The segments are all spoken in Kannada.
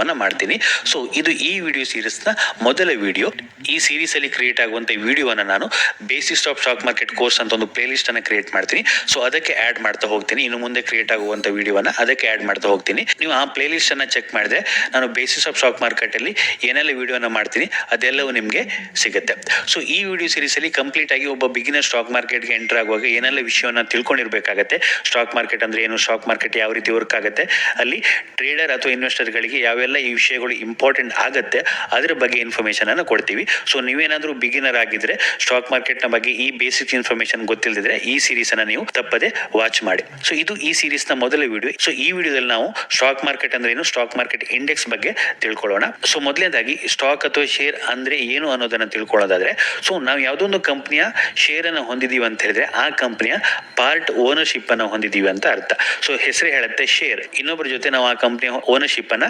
ಕೆಲಸವನ್ನ ಮಾಡ್ತೀನಿ. ಸೊ ಇದು ಈ ವಿಡಿಯೋ ಸೀರೀಸ್ ನ ಮೊದಲ ವಿಡಿಯೋ. ಈ ಸೀರೀಸ್ ಅಲ್ಲಿ ಕ್ರಿಯೇಟ್ ಆಗುವಂತ ವಿಡಿಯೋವನ್ನ ನಾನು basics of stock market course ಅಂತ ಒಂದು ಪ್ಲೇ ಲಿಸ್ಟ್ ಅನ್ನ ಕ್ರಿಯೇಟ್ ಮಾಡ್ತೀನಿ. ಸೊ ಅದಕ್ಕೆ ಆಡ್ ಮಾಡ್ತಾ ಹೋಗ್ತೀನಿ. ಇನ್ನು ಮುಂದೆ ಕ್ರಿಯೇಟ್ ಆಗುವಂತ ವಿಡಿಯೋವನ್ನ ಅದಕ್ಕೆ ಆಡ್ ಮಾಡ್ತಾ ಹೋಗ್ತೀನಿ. ನೀವು ಆ ಪ್ಲೇ ಲಿಸ್ಟ್ ಅನ್ನ ಚೆಕ್ ಮಾಡಿದ್ರೆ ನಾನು ಬೇಸಿಕ್ಸ್ ಆಫ್ ಸ್ಟಾಕ್ ಮಾರ್ಕೆಟ್ ಅಲ್ಲಿ ಏನೆಲ್ಲ ವಿಡಿಯೋನ ಮಾಡ್ತೀನಿ ಅದೆಲ್ಲವೂ ನಿಮಗೆ ಸಿಗುತ್ತೆ. ಸೊ ಈ ವಿಡಿಯೋ ಸೀರೀಸ್ ಅಲ್ಲಿ ಕಂಪ್ಲೀಟ್ ಆಗಿ ಒಬ್ಬ ಬಿಗಿನರ್ ಸ್ಟಾಕ್ ಮಾರ್ಕೆಟ್ಗೆ ಎಂಟರ್ ಆಗುವಾಗ ಏನೆಲ್ಲ ವಿಷಯವನ್ನ ತಿಳ್ಕೊಂಡಿರ್ಬೇಕಾಗತ್ತೆ, ಸ್ಟಾಕ್ ಮಾರ್ಕೆಟ್ ಅಂದ್ರೆ ಏನು, ಸ್ಟಾಕ್ ಮಾರ್ಕೆಟ್ ಯಾವ ರೀತಿ ವರ್ಕ್ ಆಗುತ್ತೆ, ಅಲ್ಲಿ ಟ್ರೇಡರ್ ಅಥವಾ ಇನ್ವೆಸ್ಟರ್ ಗಳಿಗೆ ಯಾವೆಲ್ಲ ಈ ವಿಷಯಗಳು ಇಂಪಾರ್ಟೆಂಟ್ ಆಗುತ್ತೆ ಅದರ ಬಗ್ಗೆ ಇನ್ಫಾರ್ಮೇಶನ್ ಅನ್ನು ಕೊಡ್ತೀವಿ. ಸೊ ನೀವೇನಾದ್ರೂ ಬಿಗಿನರ್ ಆಗಿದ್ರೆ ಸ್ಟಾಕ್ ಮಾರ್ಕೆಟ್ ನ ಬಗ್ಗೆ ಈ ಬೇಸಿಕ್ ಇನ್ಫಾರ್ಮೇಶನ್ ಗೊತ್ತಿಲ್ಲದಿದ್ರೆ ಈ ಸೀರೀಸ್ ಅನ್ನ ನೀವು ತಪ್ಪದೆ ವಾಚ್ ಮಾಡಿ. ಸೊ ಇದು ಈ ಸೀರೀಸ್ ನ ಮೊದಲ ವಿಡಿಯೋ. ಸೊ ಈ ವಿಡಿಯೋದಲ್ಲಿ ನಾವು ಸ್ಟಾಕ್ ಮಾರ್ಕೆಟ್ ಅಂದ್ರೆ ಏನು, ಸ್ಟಾಕ್ ಮಾರ್ಕೆಟ್ ಇಂಡೆಕ್ಸ್ ಬಗ್ಗೆ ತಿಳ್ಕೊಳ್ಳೋಣ. ಸೊ ಮೊದಲನೇದಾಗಿ ಸ್ಟಾಕ್ ಅಥವಾ ಶೇರ್ ಅಂದ್ರೆ ಏನು ಅನ್ನೋದನ್ನ ತಿಳ್ಕೊಳ್ಳೋದಾದ್ರೆ, ಸೊ ನಾವು ಯಾವುದೊಂದು ಕಂಪನಿಯ ಶೇರ್ ಅನ್ನು ಹೊಂದಿದೀವಿ ಅಂತ ಹೇಳಿದ್ರೆ ಆ ಕಂಪನಿಯ ಪಾರ್ಟ್ ಓನರ್ಶಿಪ್ ಅನ್ನು ಹೊಂದಿದೀವಿ ಅಂತ ಅರ್ಥ. ಸೊ ಹೆಸರು ಹೇಳುತ್ತೆ ಶೇರ್, ಇನ್ನೊಬ್ಬರ ಜೊತೆ ನಾವು ಆ ಕಂಪನಿಯ ಓನರ್ಶಿಪ್ ಅನ್ನ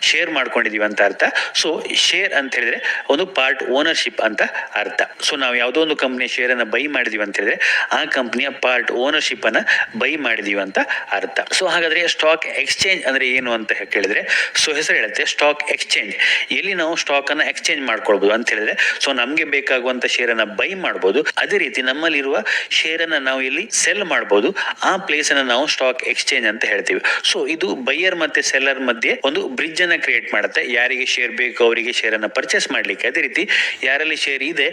ಶೇರ್ ಮಾಡ್ಕೊಂಡಿದೀವಿ ಅಂತ ಅರ್ಥ. ಸೊ ಶೇರ್ ಅಂತ ಹೇಳಿದ್ರೆ ಒಂದು ಪಾರ್ಟ್ ಓನರ್ಶಿಪ್ ಅಂತ ಅರ್ಥ. ಸೊ ನಾವು ಯಾವುದೋ ಒಂದು ಕಂಪನಿಯ ಶೇರ್ ಅನ್ನ ಬೈ ಮಾಡಿದೀವಿ ಅಂತ ಹೇಳಿದ್ರೆ ಆ ಕಂಪನಿಯ ಪಾರ್ಟ್ ಓನರ್ಶಿಪ್ ಅನ್ನ ಬೈ ಮಾಡಿದೀವಿ ಅಂತ ಅರ್ಥ. ಸೊ ಹಾಗಾದ್ರೆ ಸ್ಟಾಕ್ ಎಕ್ಸ್ಚೇಂಜ್ ಅಂದ್ರೆ ಏನು ಅಂತ ಕೇಳಿದ್ರೆ, ಸೊ ಹೆಸರು ಹೇಳುತ್ತೆ ಸ್ಟಾಕ್ ಎಕ್ಸ್ಚೇಂಜ್. ಎಲ್ಲಿ ನಾವು ಸ್ಟಾಕ್ ಅನ್ನ ಎಕ್ಸ್ಚೇಂಜ್ ಮಾಡ್ಕೊಳ್ಬಹುದು ಅಂತ ಹೇಳಿದ್ರೆ, ಸೊ ನಮ್ಗೆ ಬೇಕಾಗುವಂತ ಶೇರ್ ಅನ್ನ ಬೈ ಮಾಡಬಹುದು, ಅದೇ ರೀತಿ ನಮ್ಮಲ್ಲಿರುವ ಶೇರ್ ಅನ್ನ ನಾವು ಇಲ್ಲಿ ಸೆಲ್ ಮಾಡಬಹುದು. ಆ ಪ್ಲೇಸ್ ಅನ್ನ ನಾವು ಸ್ಟಾಕ್ ಎಕ್ಸ್ಚೇಂಜ್ ಅಂತ ಹೇಳ್ತೀವಿ. ಸೊ ಇದು ಬೈಯರ್ ಮತ್ತೆ ಸೆಲ್ಲರ್ ಮಧ್ಯೆ ಒಂದು ಬ್ರಿಡ್ಜ್ ಅನ್ನ ಕ್ರಿಯೇಟ್ ಮಾಡುತ್ತೆ. ಯಾರಿಗೆ ಶೇರ್ ಬೇಕು ಅವರಿಗೆ ಶೇರ್ ಅನ್ನ ಪರ್ಚೇಸ್ ಮಾಡ್ಲಿಕ್ಕೆ, ಅದೇ ರೀತಿ ಯಾರಲ್ಲಿ ಶೇರ್ ಇದೆ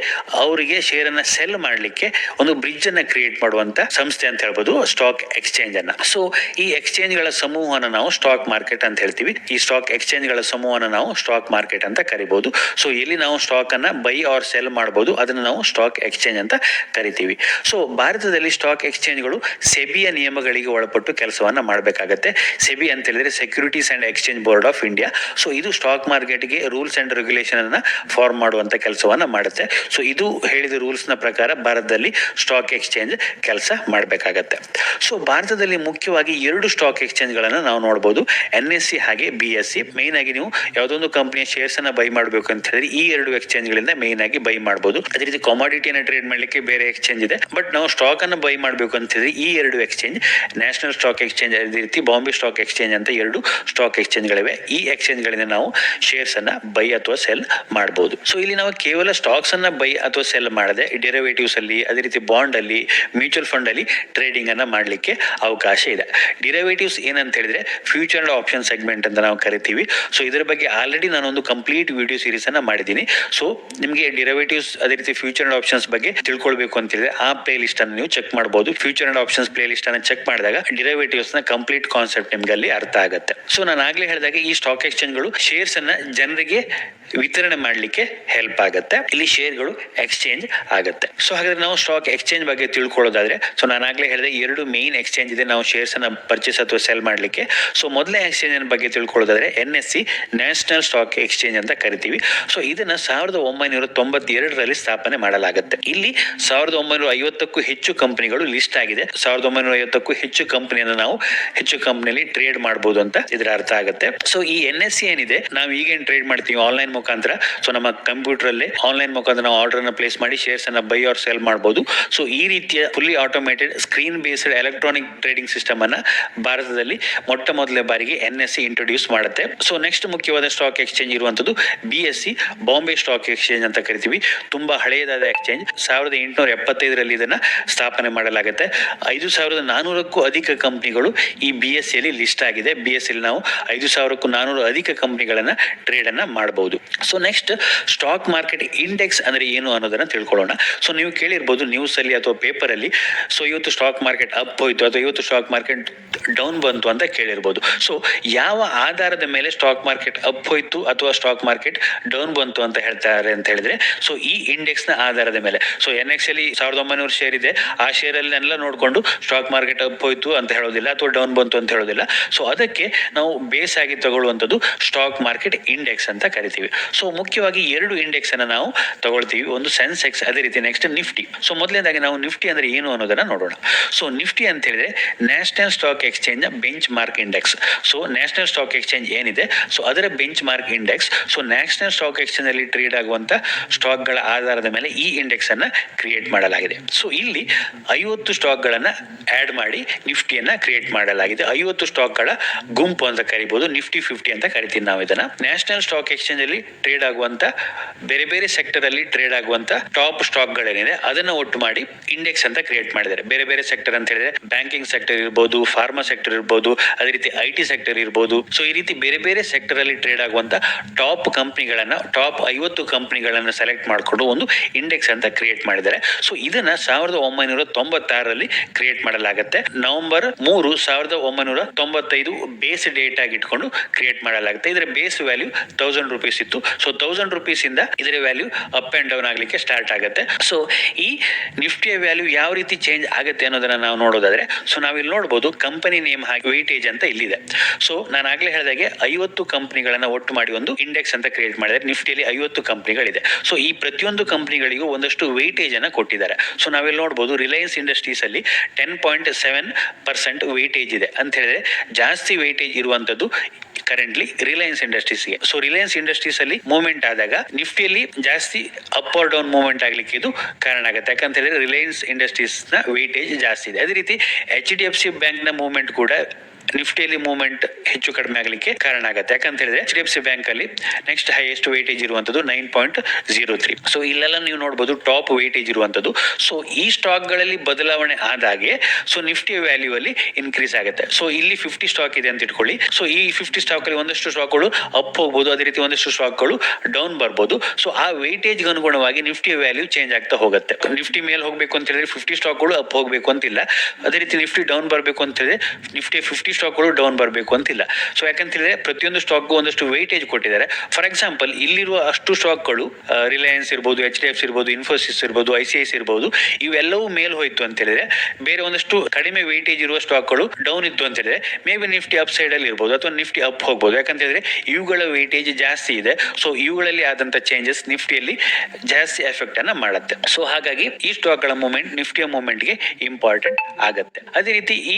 ಅವರಿಗೆ ಶೇರ್ ಅನ್ನ ಸೆಲ್ ಮಾಡ್ಲಿಕ್ಕೆ ಒಂದು ಬ್ರಿಡ್ಜ್ ಅನ್ನ ಕ್ರಿಯೇಟ್ ಮಾಡುವಂತ ಸಂಸ್ಥೆ ಅಂತ ಹೇಳ್ಬೋದು ಸ್ಟಾಕ್ ಎಕ್ಸ್ಚೇಂಜ್ ಅನ್ನ. ಸೊ ಈ ಎಕ್ಸ್ಚೇಂಜ್ ಗಳ ಸಮೂಹನ ನಾವು ಸ್ಟಾಕ್ ಮಾರ್ಕೆಟ್ ಅಂತ ಹೇಳ್ತೀವಿ. ಈ ಸ್ಟಾಕ್ ಎಕ್ಸ್ಚೇಂಜ್ ಗಳ ಸಮೂಹನ ನಾವು ಸ್ಟಾಕ್ ಮಾರ್ಕೆಟ್ ಅಂತ ಕರಿಬಹುದು. ಸೊ ಎಲ್ಲಿ ನಾವು ಸ್ಟಾಕ್ ಅನ್ನ ಬೈ ಆರ್ ಸೆಲ್ ಮಾಡಬಹುದು ಅದನ್ನ ನಾವು ಸ್ಟಾಕ್ ಎಕ್ಸ್ಚೇಂಜ್ ಅಂತ ಕರಿತೀವಿ. ಸೊ ಭಾರತದಲ್ಲಿ ಸ್ಟಾಕ್ ಎಕ್ಸ್ಚೇಂಜ್ ಗಳು ಸೆಬಿಯ ನಿಯಮಗಳಿಗೆ ಒಳಪಟ್ಟು ಕೆಲಸವನ್ನ ಮಾಡಬೇಕಾಗತ್ತೆ. ಸೆಬಿ ಅಂತ ಹೇಳಿದ್ರೆ securities and exchange board of India. So ಇದು ಸ್ಟಾಕ್ ಮಾರ್ಕೆಟ್ ಗೆ ರೂಲ್ಸ್ ಅಂಡ್ ರೆಗ್ಯುಲೇಷನ್ ಅನ್ನ ಫಾರ್ಮ್ ಮಾಡುವಂತ ಕೆಲಸವನ್ನ ಮಾಡುತ್ತೆ. ಸೊ ಇದು ಹೇಳಿದ ರೂಲ್ಸ್ ನ ಪ್ರಕಾರ ಭಾರತದಲ್ಲಿ ಸ್ಟಾಕ್ ಎಕ್ಸ್ಚೇಂಜ್ ಕೆಲಸ ಮಾಡಬೇಕಾಗತ್ತೆ. ಸೊ ಭಾರತದಲ್ಲಿ ಮುಖ್ಯವಾಗಿ ಎರಡು ಸ್ಟಾಕ್ ಎಕ್ಸ್ಚೇಂಜ್ ಗಳನ್ನ ನಾವು ನೋಡಬಹುದು, NSE ಹಾಗೆ BSE. ಮೇನ್ ಆಗಿ ನೀವು ಯಾವುದೊಂದು ಕಂಪನಿಯ ಶೇರ್ಸ್ ಅನ್ನ ಬೈ ಮಾಡಬೇಕು ಅಂತ ಹೇಳಿದ್ರೆ ಈ ಎರಡು ಎಕ್ಸ್ಚೇಂಜ್ ಗಳಿಂದ ಮೇನ್ ಆಗಿ ಬೈ ಮಾಡಬಹುದು. ಅದೇ ರೀತಿ ಕಾಮೋಡಿಟಿಯನ್ನ ಟ್ರೇಡ್ ಮಾಡ್ಲಿಕ್ಕೆ ಬೇರೆ ಎಕ್ಸ್ಚೇಂಜ್ ಇದೆ, ಬಟ್ ನಾವು ಸ್ಟಾಕ್ ಅನ್ನ ಬೈ ಮಾಡಬೇಕು ಅಂತ ಹೇಳಿದ್ರೆ ಈ ಎರಡು ಎಕ್ಸ್ಚೇಂಜ್, ನ್ಯಾಷನಲ್ ಸ್ಟಾಕ್ ಎಕ್ಸ್ಚೇಂಜ್ ಅದೇ ರೀತಿ ಬಾಂಬೆ ಸ್ಟಾಕ್ ಎಕ್ಸ್ಚೇಂಜ್ ಅಂತ ಎರಡು ಸ್ಟಾಕ್ ಎಕ್ಸ್ಚೇಂಜ್ ಗಳಿವೆ. ಈ ಎಕ್ಸ್ಚೇಂಜ್ ಗಳಿಂದ ನಾವು ಶೇರ್ಸ್ ಅನ್ನ ಬೈ ಅಥವಾ ಸೆಲ್ ಮಾಡಬಹುದು. ಸೊ ಇಲ್ಲಿ ನಾವು ಕೇವಲ ಸ್ಟಾಕ್ಸ್ ಅನ್ನ ಬೈ ಅಥವಾ ಸೆಲ್ ಮಾಡದೆ ಡಿರೈವೇಟಿವ್ಸ್ ಅಲ್ಲಿ, ಅದೇ ರೀತಿ ಬಾಂಡ್ ಅಲ್ಲಿ, ಮ್ಯೂಚುವಲ್ ಫಂಡ್ ಅಲ್ಲಿ ಟ್ರೇಡಿಂಗ್ ಅನ್ನ ಮಾಡ್ಲಿಕ್ಕೆ ಅವಕಾಶ ಇದೆ. ಡಿರೈವೇಟಿವ್ಸ್ ಏನಂತ ಹೇಳಿದ್ರೆ ಫ್ಯೂಚರ್ ಅಂಡ್ ಆಪ್ಷನ್ ಸೆಗ್ಮೆಂಟ್ ಅಂತ ನಾವು ಕರಿತೀವಿ. ಸೊ ಇದರ ಬಗ್ಗೆ ಆಲ್ರೆಡಿ ನಾನು ಒಂದು ಕಂಪ್ಲೀಟ್ ವಿಡಿಯೋ ಸೀರೀಸ್ ಅನ್ನ ಮಾಡಿದ್ದೀನಿ. ಸೊ ನಿಮಗೆ ಡಿರೈವೇಟಿವ್ಸ್ ಅದೇ ರೀತಿ ಫ್ಯೂಚರ್ ಅಂಡ್ ಆಪ್ಷನ್ಸ್ ಬಗ್ಗೆ ತಿಳ್ಕೊಳ್ಬೇಕು ಅಂತ ಹೇಳಿದ್ರೆ ಆ ಪ್ಲೇ ಲಿಸ್ಟ್ ಅನ್ನು ನೀವು ಚೆಕ್ ಮಾಡಬಹುದು. Future and options play list ಅನ್ನು ಚೆಕ್ ಮಾಡಿದಾಗ ಡಿರೈವೇಟಿವ್ಸ್ ನ ಕಂಪ್ಲೀಟ್ ಕಾನ್ಸೆಪ್ಟ್ ನಿಮ್ಗೆ ಅಲ್ಲಿ ಅರ್ಥ ಆಗುತ್ತೆ. ಸೊ ನಾನು ಆಗ್ಲೇ ಹೇಳಿದಾಗ ಈ ಸ್ಟಾಕ್ ಎಕ್ಸ್ಚೇಂಜ್ ಗಳು ಶೇರ್ಸ್ ಅನ್ನ ಜನರಿಗೆ ವಿತರಣೆ ಮಾಡ್ಲಿಕ್ಕೆ ಹೆಲ್ಪ್ ಆಗುತ್ತೆ. ಇಲ್ಲಿ ಶೇರ್ಗಳು ಎಕ್ಸ್ಚೇಂಜ್ ಆಗುತ್ತೆ. ಸೊ ಹಾಗಾದ್ರೆ ನಾವು ಸ್ಟಾಕ್ ಎಕ್ಸ್ಚೇಂಜ್ ಬಗ್ಗೆ ತಿಳ್ಕೊಳ್ಳೋದಾದ್ರೆ, ಸೊ ನಾನು ಆಗ್ಲೇ ಹೇಳಿದೆ ಎರಡು ಮೇನ್ ಎಕ್ಸ್ಚೇಂಜ್ ಇದೆ ನಾವು ಶೇರ್ಸ್ ಅನ್ನ ಪರ್ಚೇಸ್ ಅಥವಾ ಸೆಲ್ ಮಾಡ್ಲಿಕ್ಕೆ. ಸೊ ಮೊದಲನೇ ಎಕ್ಸ್ಚೇಂಜ್ ಬಗ್ಗೆ ತಿಳ್ಕೊಳ್ಳೋದಾದ್ರೆ NSE, ನ್ಯಾಷನಲ್ ಸ್ಟಾಕ್ ಎಕ್ಸ್ಚೇಂಜ್ ಅಂತ ಕರಿತೀವಿ. ಸೊ ಇದನ್ನ 1992ರಲ್ಲಿ ಸ್ಥಾಪನೆ ಮಾಡಲಾಗುತ್ತೆ. ಇಲ್ಲಿ 1950ಕ್ಕೂ ಹೆಚ್ಚು ಕಂಪನಿಗಳು ಲಿಸ್ಟ್ ಆಗಿದೆ. 1950ಕ್ಕೂ ಹೆಚ್ಚು ಕಂಪನಿಯನ್ನು ನಾವು ಹೆಚ್ಚು ಕಂಪನಿಯಲ್ಲಿ ಟ್ರೇಡ್ ಮಾಡಬಹುದು ಅಂತ ಇದರ ಅರ್ಥ ಆಗುತ್ತೆ. ಸೊ ಈ NSE ಏನಿದೆ, ನಾವು ಈಗೇನ್ ಟ್ರೇಡ್ ಮಾಡ್ತೀವಿ ಆನ್ಲೈನ್ ಮುಖಾಂತರ, ಸೊ ನಮ್ಮ ಕಂಪ್ಯೂಟರ್ ಅಲ್ಲಿ ಆನ್ಲೈನ್ ಮುಖಾಂತರ ನಾವು ಆರ್ಡರ್ ಅನ್ನ ಪ್ಲೇಸ್ ಮಾಡಿ ಶೇರ್ಸ್ ಅನ್ನ ಬೈ ಆರ್ ಸೆಲ್ ಮಾಡಬಹುದು. ಸೊ ಈ ರೀತಿಯ fully automated screen based electronic trading system ಅನ್ನ ಭಾರತದಲ್ಲಿ ಮೊಟ್ಟ ಮೊದಲ ಬಾರಿಗೆ NSE ಇಂಟ್ರೊಡ್ಯೂಸ್ ಮಾಡುತ್ತೆ. ಸೊ ನೆಕ್ಸ್ಟ್ ಮುಖ್ಯವಾದ ಸ್ಟಾಕ್ ಎಕ್ಸ್ಚೇಂಜ್ ಇರುವಂತದ್ದು BSE, ಬಾಂಬೆ ಸ್ಟಾಕ್ ಎಕ್ಸ್ಚೇಂಜ್ ಅಂತ ಕರಿತೀವಿ. ತುಂಬಾ ಹಳೆಯದಾದ ಎಕ್ಸ್ಚೇಂಜ್. 1875ರಲ್ಲಿ ಇದನ್ನ ಸ್ಥಾಪನೆ ಮಾಡಲಾಗುತ್ತೆ. 5400ಕ್ಕೂ ಅಧಿಕ ಕಂಪನಿಗಳು ಈ BSE ಅಲ್ಲಿ ಲಿಸ್ಟ್ ಆಗಿದೆ. BSE ಅಲ್ಲಿ ನಾವು 5400 ಅಧಿಕ ಕಂಪನಿಗಳನ್ನ ಟ್ರೇಡ್ ಅನ್ನ ಮಾಡಬಹುದು. So next stock market index ಅಂದ್ರೆ ಏನು ಅನ್ನೋದನ್ನ ತಿಳ್ಕೊಳ್ಳೋಣ. ಸೊ ನೀವು ಕೇಳಿರ್ಬೋದು ನ್ಯೂಸ್ ಅಲ್ಲಿ ಅಥವಾ ಪೇಪರ್ ಅಲ್ಲಿ, ಸೊ ಇವತ್ತು ಸ್ಟಾಕ್ ಮಾರ್ಕೆಟ್ ಅಪ್ ಹೋಯ್ತು ಅಥವಾ ಇವತ್ತು ಸ್ಟಾಕ್ ಮಾರ್ಕೆಟ್ ಡೌನ್ ಬಂತು ಅಂತ ಕೇಳಿರ್ಬೋದು. ಸೊ ಯಾವ ಆಧಾರದ ಮೇಲೆ ಸ್ಟಾಕ್ ಮಾರ್ಕೆಟ್ ಅಪ್ ಹೋಯ್ತು ಅಥವಾ ಸ್ಟಾಕ್ ಮಾರ್ಕೆಟ್ ಡೌನ್ ಬಂತು ಅಂತ ಹೇಳ್ತಾರೆ ಅಂತ ಹೇಳಿದ್ರೆ, ಸೊ ಈ ಇಂಡೆಕ್ಸ್ ನ ಆಧಾರದ ಮೇಲೆ. ಸೊ NX ಅಲ್ಲಿ 1900 ಶೇರ್ ಇದೆ, ಆ ಶೇರ್ ಅಲ್ಲಿ ಎಲ್ಲ ನೋಡ್ಕೊಂಡು ಸ್ಟಾಕ್ ಮಾರ್ಕೆಟ್ ಅಪ್ ಹೋಯ್ತು ಅಂತ ಹೇಳೋದಿಲ್ಲ ಅಥವಾ ಡೌನ್ ಬಂತು ಅಂತ ಹೇಳೋದಿಲ್ಲ. ಸೊ ಅದಕ್ಕೆ ನಾವು ಬೇಸ್ ಆಗಿ ತಗೊಳ್ಳುವಂತದ್ದು ಸ್ಟಾಕ್ ಮಾರ್ಕೆಟ್ ಇಂಡೆಕ್ಸ್ ಅಂತ ಕರಿತೀವಿ. ಸೊ ಮುಖ್ಯವಾಗಿ ಎರಡು ಇಂಡೆಕ್ಸ್ ಅನ್ನ ನಾವು ತಗೊಳ್ತೀವಿ, ಒಂದು ಸೆನ್ಸೆಕ್ಸ್, ಅದೇ ರೀತಿ ನೆಕ್ಸ್ಟ್ ನಿಫ್ಟಿ. ಸೊ ಮೊದಲನೇದಾಗಿ ನಾವು ನಿಫ್ಟಿ ಅಂದ್ರೆ ಏನು ಅನ್ನೋದನ್ನ ನೋಡೋಣ. ಸೊ ನಿಫ್ಟಿ ಅಂತ ಹೇಳಿದ್ರೆ ನ್ಯಾಷನಲ್ ಸ್ಟಾಕ್ ಎಕ್ಸ್ಚೇಂಜ್ ನ bench mark index. So national stock exchange ಏನಿದೆ ಸೊ ಅದರ bench mark index. So national stock exchange ಅಲ್ಲಿ ಟ್ರೇಡ್ ಆಗುವಂತ ಸ್ಟಾಕ್ ಗಳ ಆಧಾರದ ಮೇಲೆ ಈ ಇಂಡೆಕ್ಸ್ ಅನ್ನ ಕ್ರಿಯೇಟ್ ಮಾಡಲಾಗಿದೆ. ಸೊ ಇಲ್ಲಿ 50 ಸ್ಟಾಕ್ ಗಳನ್ನ ಆಡ್ ಮಾಡಿ ನಿಫ್ಟಿಯನ್ನ ಕ್ರಿಯೇಟ್ ಮಾಡಲಾಗಿದೆ. 50 ಸ್ಟಾಕ್ ಗಳ ಗುಂಪು ಅಂತ ಕರಿಬಹುದು, ನಿಫ್ಟಿ 50 ಅಂತ ಕರಿತೀವಿ ನಾವು ಇದನ್ನ. ನ್ಯಾಷನಲ್ ಸ್ಟಾಕ್ ಎಕ್ಸ್ಚೇಂಜ್ ಅಲ್ಲಿ ಟ್ರೇಡ್ ಆಗುವಂತ ಬೇರೆ ಬೇರೆ ಸೆಕ್ಟರ್ ಅಲ್ಲಿ ಟ್ರೇಡ್ ಆಗುವಂತ ಟಾಪ್ ಸ್ಟಾಕ್ ಗಳೇನಿದೆ ಅದನ್ನ ಒಟ್ಟು ಮಾಡಿ ಇಂಡೆಕ್ಸ್ ಅಂತ ಕ್ರಿಯೇಟ್ ಮಾಡಿದ್ದಾರೆ. ಬೇರೆ ಬೇರೆ ಸೆಕ್ಟರ್ ಅಂತ ಹೇಳಿದ್ರೆ ಬ್ಯಾಂಕಿಂಗ್ ಸೆಕ್ಟರ್ ಇರ್ಬೋದು, ಫಾರ್ಮಾ ಸೆಕ್ಟರ್ ಇರ್ಬೋದು, ಅದೇ ರೀತಿ IT ಸೆಕ್ಟರ್ ಇರ್ಬೋದು. ಸೊ ಈ ರೀತಿ ಬೇರೆ ಬೇರೆ ಸೆಕ್ಟರ್ ಅಲ್ಲಿ ಟ್ರೇಡ್ ಆಗುವಂತ ಟಾಪ್ ಕಂಪನಿಗಳನ್ನ, ಟಾಪ್ 50 ಕಂಪನಿಗಳನ್ನ ಸೆಲೆಕ್ಟ್ ಮಾಡಿಕೊಂಡು ಒಂದು ಇಂಡೆಕ್ಸ್ ಅಂತ ಕ್ರಿಯೇಟ್ ಮಾಡಿದ್ದಾರೆ. ಸೊ ಇದನ್ನ 1996ರಲ್ಲಿ ಕ್ರಿಯೇಟ್ ಮಾಡಲಾಗುತ್ತೆ. ನವೆಂಬರ್ 3, 1995 ಬೇಸ್ ಡೇಟ್ ಆಗಿ ಇಟ್ಕೊಂಡು ಕ್ರಿಯೇಟ್ ಮಾಡಲಾಗುತ್ತೆ. ಇದರ ಬೇಸ್ ವ್ಯಾಲ್ಯೂ 1000 ರೂಪೀಸ್ ಇತ್ತು. ಸೊ 1000 ರೂಪೀಸ್ ಇಂದ ಇದರ ವ್ಯಾಲ್ಯೂ ಅಪ್ ಅಂಡ್ ಡೌನ್ ಆಗ್ಲಿಕ್ಕೆ ಸ್ಟಾರ್ಟ್ ಆಗುತ್ತೆ. ಸೊ ಈ ನಿಫ್ಟಿಯ ವ್ಯಾಲ್ಯೂ ಯಾವ ರೀತಿ ಚೇಂಜ್ ಆಗುತ್ತೆ ಅನ್ನೋದನ್ನ ನಾವು ನೋಡೋದಾದ್ರೆ, ಸೊ ನಾವಿಲ್ಲಿ ನೋಡಬಹುದು ಕಂಪನಿ ನೇಮ್ ಹಾಕಿ ವೇಟೇಜ್ ಅಂತ ಇಲ್ಲಿದೆ. ಸೊ ನಾನು ಆಗ್ಲೇ ಹೇಳಿದಾಗೆ 50 ಕಂಪನಿಗಳನ್ನ ಒಟ್ಟು ಮಾಡಿ ಒಂದು ಇಂಡೆಕ್ಸ್ ಅಂತ ಕ್ರಿಯೇಟ್ ಮಾಡಿದ್ದಾರೆ. ನಿಫ್ಟಿಯಲ್ಲಿ 50 ಕಂಪನಿಗಳಿದೆ. ಸೊ ಈ ಪ್ರತಿಯೊಂದು ಕಂಪನಿಗಳಿಗೂ ಒಂದಷ್ಟು ವೇಟೇಜ್ ಅನ್ನ ಕೊಟ್ಟಿದ್ದಾರೆ. ಸೊ ನಾವಿಲ್ಲಿ ನೋಡಬಹುದು ರಿಲಯನ್ಸ್ ಇಂಡಸ್ಟ್ರೀಸ್ ಅಲ್ಲಿ 10.7% ವೇಟೇಜ್ ಇದೆ ಅಂತ ಹೇಳಿದ್ರೆ ಜಾಸ್ತಿ ವೇಟೇಜ್ ಇರುವಂತದ್ದು ಕರೆಂಟ್ಲಿ ರಿಲಯನ್ಸ್ ಇಂಡಸ್ಟ್ರೀಸ್ಗೆ. ಸೊ ರಿಲಯನ್ಸ್ ಇಂಡಸ್ಟ್ರೀಸ್ ಅಲ್ಲಿ ಮೂವ್ಮೆಂಟ್ ಆದಾಗ ನಿಫ್ಟಿಯಲ್ಲಿ ಜಾಸ್ತಿ ಅಪ್ ಆರ್ ಡೌನ್ ಮೂವ್ಮೆಂಟ್ ಆಗ್ಲಿಕ್ಕೆ ಇದು ಕಾರಣ ಆಗುತ್ತೆ. ಯಾಕಂತ ಹೇಳಿದ್ರೆ ರಿಲಯನ್ಸ್ ಇಂಡಸ್ಟ್ರೀಸ್ ನ ವೇಟೇಜ್ ಜಾಸ್ತಿ ಇದೆ. ಅದೇ ರೀತಿ HDFC ಬ್ಯಾಂಕ್ ನ ಮೂವ್ಮೆಂಟ್ ಕೂಡ ನಿಫ್ಟಿಯಲ್ಲಿ ಮೂವ್ಮೆಂಟ್ ಹೆಚ್ಚು ಕಡಿಮೆ ಆಗಲಿಕ್ಕೆ ಕಾರಣ ಆಗುತ್ತೆ. ಯಾಕಂತ ಹೇಳಿದ್ರೆ HDFC ಬ್ಯಾಂಕ್ ಅಲ್ಲಿ ನೆಕ್ಸ್ಟ್ ಹೈಯೆಸ್ಟ್ ವೇಟೇಜ್ ಇರುವಂತದ್ದು 9.03. ಸೊ ಇಲ್ಲೆಲ್ಲ ನೀವು ನೋಡಬಹುದು ಟಾಪ್ ವೇಟೇಜ್ ಇರುವಂತದ್ದು. ಸೊ ಈ ಸ್ಟಾಕ್ ಗಳಲ್ಲಿ ಬದಲಾವಣೆ ಆದಾಗೆ ಸೊ ನಿಫ್ಟಿ ವ್ಯಾಲ್ಯೂ ಅಲ್ಲಿ ಇನ್ಕ್ರೀಸ್ ಆಗುತ್ತೆ. ಸೊ ಇಲ್ಲಿ 50 ಸ್ಟಾಕ್ ಇದೆ ಅಂತ ಇಟ್ಕೊಳ್ಳಿ. ಸೊ ಈ 50 ಸ್ಟಾಕ್ ಅಲ್ಲಿ ಒಂದಷ್ಟು ಸ್ಟಾಕ್ಗಳು ಅಪ್ ಹೋಗಬಹುದು, ಅದೇ ರೀತಿ ಒಂದಷ್ಟು ಸ್ಟಾಕ್ಗಳು ಡೌನ್ ಬರ್ಬೋದು. ಸೊ ಆ ವೇಟೇಜ್ ಅನುಗುಣವಾಗಿ ನಿಫ್ಟಿ ವ್ಯಾಲ್ಯೂ ಚೇಂಜ್ ಆಗ್ತಾ ಹೋಗುತ್ತೆ. ನಿಫ್ಟಿ ಮೇಲೆ ಹೋಗ್ಬೇಕು ಅಂತ ಹೇಳಿದ್ರೆ 50 ಸ್ಟಾಕ್ಗಳು ಅಪ್ ಹೋಗ್ಬೇಕು ಅಂತಿಲ್ಲ. ಅದೇ ರೀತಿ ನಿಫ್ಟಿ ಡೌನ್ ಬರ್ಬೇಕು ಅಂತ ಹೇಳಿದ್ರೆ ನಿಫ್ಟಿ 50 ಸ್ಟಾಕ್ಗಳು ಡೌನ್ ಬರಬೇಕು ಅಂತಿಲ್ಲ. ಸೊ ಯಾಕಂತ ಹೇಳಿದ್ರೆ ಪ್ರತಿಯೊಂದು ಸ್ಟಾಕ್ಗೂ ಒಂದಷ್ಟು ವೇಟೇಜ್ ಕೊಟ್ಟಿದ್ದಾರೆ. ಫಾರ್ ಎಕ್ಸಾಂಪಲ್ ಇಲ್ಲಿರುವ ಅಷ್ಟು ಸ್ಟಾಕ್ಗಳು ರಿಲಯನ್ಸ್ ಇರ್ಬೋದು, HDFC ಇರ್ಬೋದು, ಇನ್ಫೋಸಿಸ್ ಇರ್ಬೋದು, ICICI ಇರ್ಬೋದು, ಇವೆಲ್ಲವೂ ಮೇಲ್ ಹೋಯ್ತು ಅಂತ ಹೇಳಿದ್ರೆ ಬೇರೆ ಒಂದಷ್ಟು ಕಡಿಮೆ ವೇಟೇಜ್ ಇರುವ ಸ್ಟಾಕ್ಗಳು ಡೌನ್ ಇತ್ತು ಅಂತ ಹೇಳಿದ್ರೆ may be Nifty up side ಅಲ್ಲಿ ಇರ್ಬೋದು ಅಥವಾ ನಿಫ್ಟಿ ಅಪ್ ಹೋಗ್ಬೋದು. ಯಾಕಂತ ಹೇಳಿದ್ರೆ ಇವುಗಳ ವೇಟೇಜ್ ಜಾಸ್ತಿ ಇದೆ. ಸೊ ಇವುಗಳಲ್ಲಿ ಆದಂತ ಚೇಂಜಸ್ ನಿಫ್ಟಿಯಲ್ಲಿ ಜಾಸ್ತಿ ಎಫೆಕ್ಟ್ ಅನ್ನ ಮಾಡುತ್ತೆ. ಸೊ ಹಾಗಾಗಿ ಈ ಸ್ಟಾಕ್ ಗಳ ಮೂವ್ಮೆಂಟ್ ನಿಫ್ಟಿಯ ಮೂವ್ಮೆಂಟ್ ಗೆ ಇಂಪಾರ್ಟೆಂಟ್ ಆಗುತ್ತೆ. ಅದೇ ರೀತಿ ಈ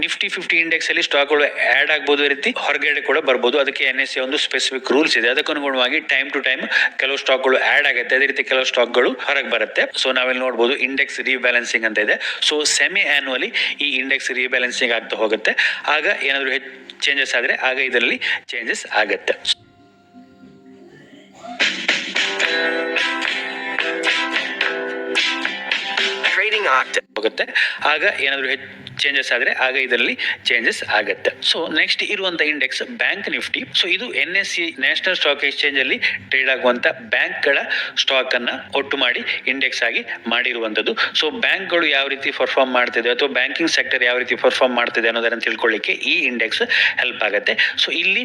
ನಿಫ್ಟಿ 50 ಇಂಡೆಕ್ಸ್ ಅಲ್ಲಿ ಸ್ಟಾಕ್ಗಳು ಆಡ್ ಆಗಬಹುದು, ರೀತಿ ಹೊರಗಡೆ ಕೂಡ ಬರಬಹುದು. ಅದಕ್ಕೆ NSE ಒಂದು ಸ್ಪೆಸಿಫಿಕ್ ರೂಲ್ಸ್ ಇದೆ. ಅದಕ್ಕನುಗುಣವಾಗಿ ಟೈಮ್ ಟು ಟೈಮ್ ಕೆಲವು ಸ್ಟಾಕ್ಗಳು ಆಡ್ ಆಗುತ್ತೆ, ಅದೇ ರೀತಿ ಕೆಲವು ಸ್ಟಾಕ್ಗಳು ಹೊರಗೆ ಬರುತ್ತೆ. ಸೊ ನಾವಿಲ್ಲಿ ನೋಡಬಹುದು ಇಂಡೆಕ್ಸ್ ರೀಬ್ಯಾಲೆನ್ಸಿಂಗ್ ಅಂತ ಇದೆ. ಸೊ ಸೆಮಿ ಆನ್ಯುವಲಿ ಈ ಇಂಡೆಕ್ಸ್ ರೀಬ್ಯಾಲೆನ್ಸಿಂಗ್ ಆಗ್ತಾ ಹೋಗುತ್ತೆ. ಆಗ ಏನಾದ್ರು ಚೇಂಜಸ್ ಆದ್ರೆ ಆಗ ಇದರಲ್ಲಿ ಚೇಂಜಸ್ ಆಗುತ್ತೆ. ಹೋಗುತ್ತೆ ಆಗ ಏನಾದ್ರು ಚೇಂಜಸ್ ಆದ್ರೆ ಆಗ ಇದರಲ್ಲಿ ಚೇಂಜಸ್ ಆಗುತ್ತೆ. ಸೊ ನೆಕ್ಸ್ಟ್ ಇರುವಂತ ಇಂಡೆಕ್ಸ್ ಬ್ಯಾಂಕ್ ನಿಫ್ಟಿ. ಸೊ ಇದು NSE ನ್ಯಾಷನಲ್ ಸ್ಟಾಕ್ ಎಕ್ಸ್ಚೇಂಜ್ ಅಲ್ಲಿ ಟ್ರೇಡ್ ಆಗುವಂತ ಬ್ಯಾಂಕ್ ಗಳ ಸ್ಟಾಕ್ ಅನ್ನ ಒಟ್ಟು ಮಾಡಿ ಇಂಡೆಕ್ಸ್ ಆಗಿ ಮಾಡಿರುವಂತದ್ದು. ಸೊ ಬ್ಯಾಂಕ್ ಗಳು ಯಾವ ರೀತಿ ಪರ್ಫಾರ್ಮ್ ಮಾಡ್ತಿದೆ ಅಥವಾ ಬ್ಯಾಂಕಿಂಗ್ ಸೆಕ್ಟರ್ ಯಾವ ರೀತಿ ಪರ್ಫಾರ್ಮ್ ಮಾಡ್ತಿದೆ ಅನ್ನೋದನ್ನ ತಿಳ್ಕೊಳ್ಳಿಕ್ಕೆ ಈ ಇಂಡೆಕ್ಸ್ ಹೆಲ್ಪ್ ಆಗುತ್ತೆ. ಸೊ ಇಲ್ಲಿ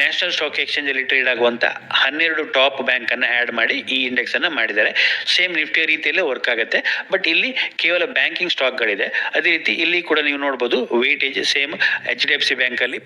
ನ್ಯಾಷನಲ್ ಸ್ಟಾಕ್ ಎಕ್ಸ್ಚೇಂಜ್ ಅಲ್ಲಿ ಟ್ರೇಡ್ ಆಗುವಂತ 12 ಟಾಪ್ ಬ್ಯಾಂಕ್ ಅನ್ನ ಆಡ್ ಮಾಡಿ ಈ ಇಂಡೆಕ್ಸ್ ಅನ್ನ ಮಾಡಿದ್ದಾರೆ. ಸೇಮ್ ನಿಫ್ಟಿ ರೀತಿಯಲ್ಲೇ ವರ್ಕ್ ಆಗುತ್ತೆ, ಬಟ್ ಇಲ್ಲಿ ಕೇವಲ ಬ್ಯಾಂಕಿಂಗ್ ಸ್ಟಾಕ್ ಗಳಿದೆ. ಅದೇ ರೀತಿ ಇಲ್ಲಿ ಕೂಡ ನೀವು ನೋಡಬಹುದು ವೇಟೇಜ್ ಸೇಮ್ HDFC ಬ್ಯಾಂಕ್ ಅಲ್ಲಿ